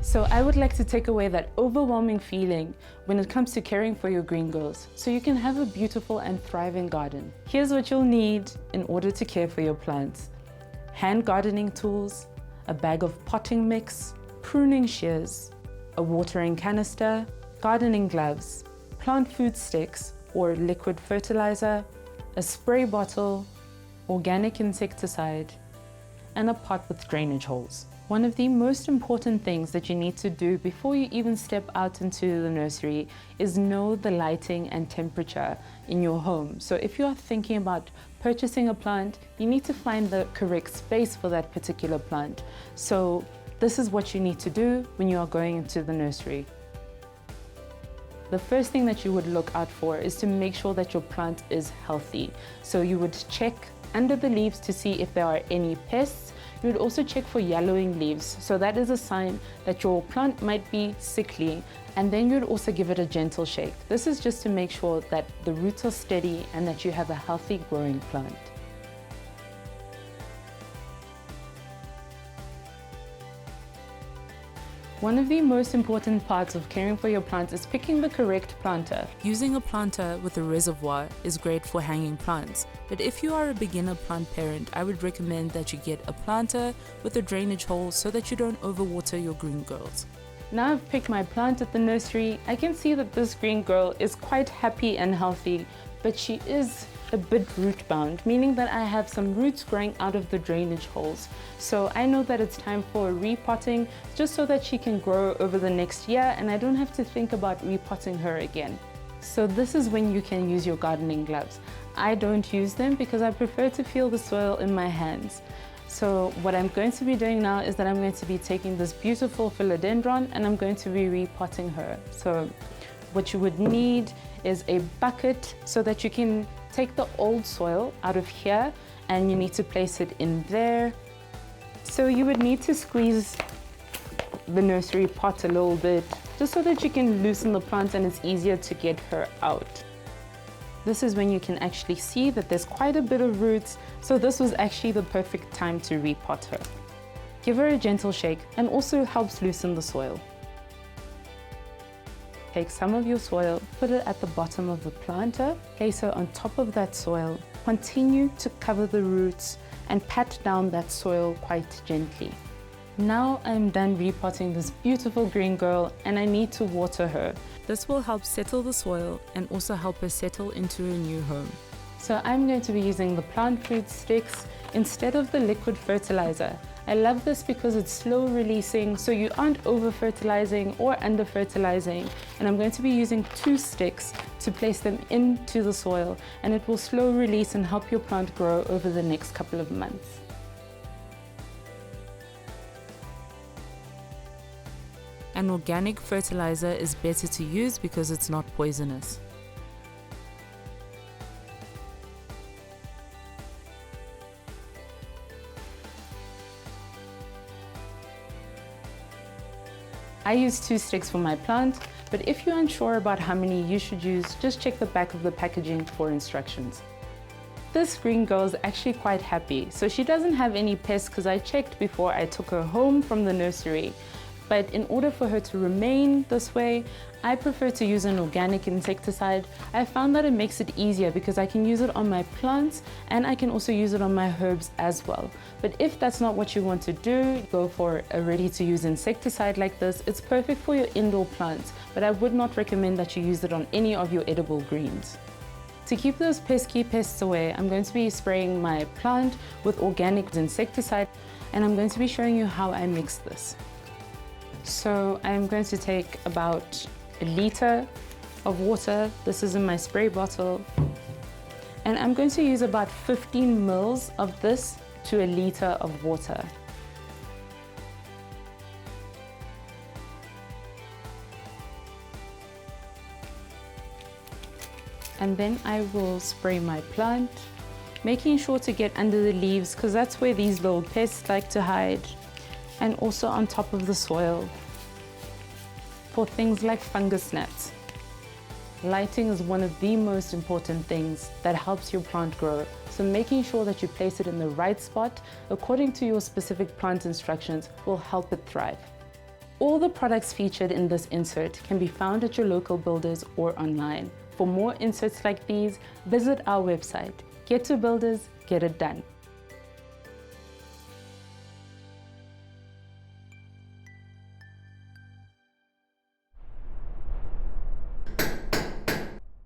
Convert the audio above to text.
So I would like to take away that overwhelming feeling when it comes to caring for your green girls, so you can have a beautiful and thriving garden. Here's what you'll need in order to care for your plants: hand gardening tools, a bag of potting mix, pruning shears, a watering canister, gardening gloves, plant food sticks or liquid fertilizer, a spray bottle, organic insecticide, and a pot with drainage holes. One of the most important things that you need to do before you even step out into the nursery is know the lighting and temperature in your home. So if you are thinking about purchasing a plant, you need to find the correct space for that particular plant. So this is what you need to do when you are going into the nursery. The first thing that you would look out for is to make sure that your plant is healthy. So you would check under the leaves to see if there are any pests. You would also check for yellowing leaves. So that is a sign that your plant might be sickly. And then you'd also give it a gentle shake. This is just to make sure that the roots are steady and that you have a healthy growing plant. One of the most important parts of caring for your plants is picking the correct planter. Using a planter with a reservoir is great for hanging plants, but if you are a beginner plant parent, I would recommend that you get a planter with a drainage hole so that you don't overwater your green girls. Now I've picked my plant at the nursery, I can see that this green girl is quite happy and healthy, but she is a bit root bound, meaning that I have some roots growing out of the drainage holes. So I know that it's time for repotting, just so that she can grow over the next year and I don't have to think about repotting her again. So this is when you can use your gardening gloves. I don't use them because I prefer to feel the soil in my hands. So what I'm going to be doing now is that I'm going to be taking this beautiful philodendron and I'm going to be repotting her. So what you would need is a bucket so that you can take the old soil out of here and you need to place it in there. So you would need to squeeze the nursery pot a little bit just so that you can loosen the plant and it's easier to get her out. This is when you can actually see that there's quite a bit of roots, so this was actually the perfect time to repot her. Give her a gentle shake and also helps loosen the soil. Take some of your soil, put it at the bottom of the planter, place her on top of that soil, continue to cover the roots and pat down that soil quite gently. Now I'm done repotting this beautiful green girl and I need to water her. This will help settle the soil and also help her settle into a new home. So I'm going to be using the plant food sticks instead of the liquid fertilizer. I love this because it's slow releasing, so you aren't over fertilizing or under fertilizing. And I'm going to be using 2 sticks to place them into the soil, and it will slow release and help your plant grow over the next couple of months. An organic fertilizer is better to use because it's not poisonous. I use 2 sticks for my plant, but if you're unsure about how many you should use, just check the back of the packaging for instructions. This green girl is actually quite happy, so she doesn't have any pests because I checked before I took her home from the nursery. But in order for her to remain this way, I prefer to use an organic insecticide. I found that it makes it easier because I can use it on my plants and I can also use it on my herbs as well. But if that's not what you want to do, go for a ready-to-use insecticide like this. It's perfect for your indoor plants, but I would not recommend that you use it on any of your edible greens. To keep those pesky pests away, I'm going to be spraying my plant with organic insecticide, and I'm going to be showing you how I mix this. So I'm going to take about a liter of water. This is in my spray bottle. And I'm going to use about 15 mils of this to a liter of water. And then I will spray my plant, making sure to get under the leaves because that's where these little pests like to hide, and also on top of the soil for things like fungus gnats. Lighting is one of the most important things that helps your plant grow, so making sure that you place it in the right spot according to your specific plant instructions will help it thrive. All the products featured in this insert can be found at your local builders or online. For more inserts like these, visit our website. Get to Builders, get it done.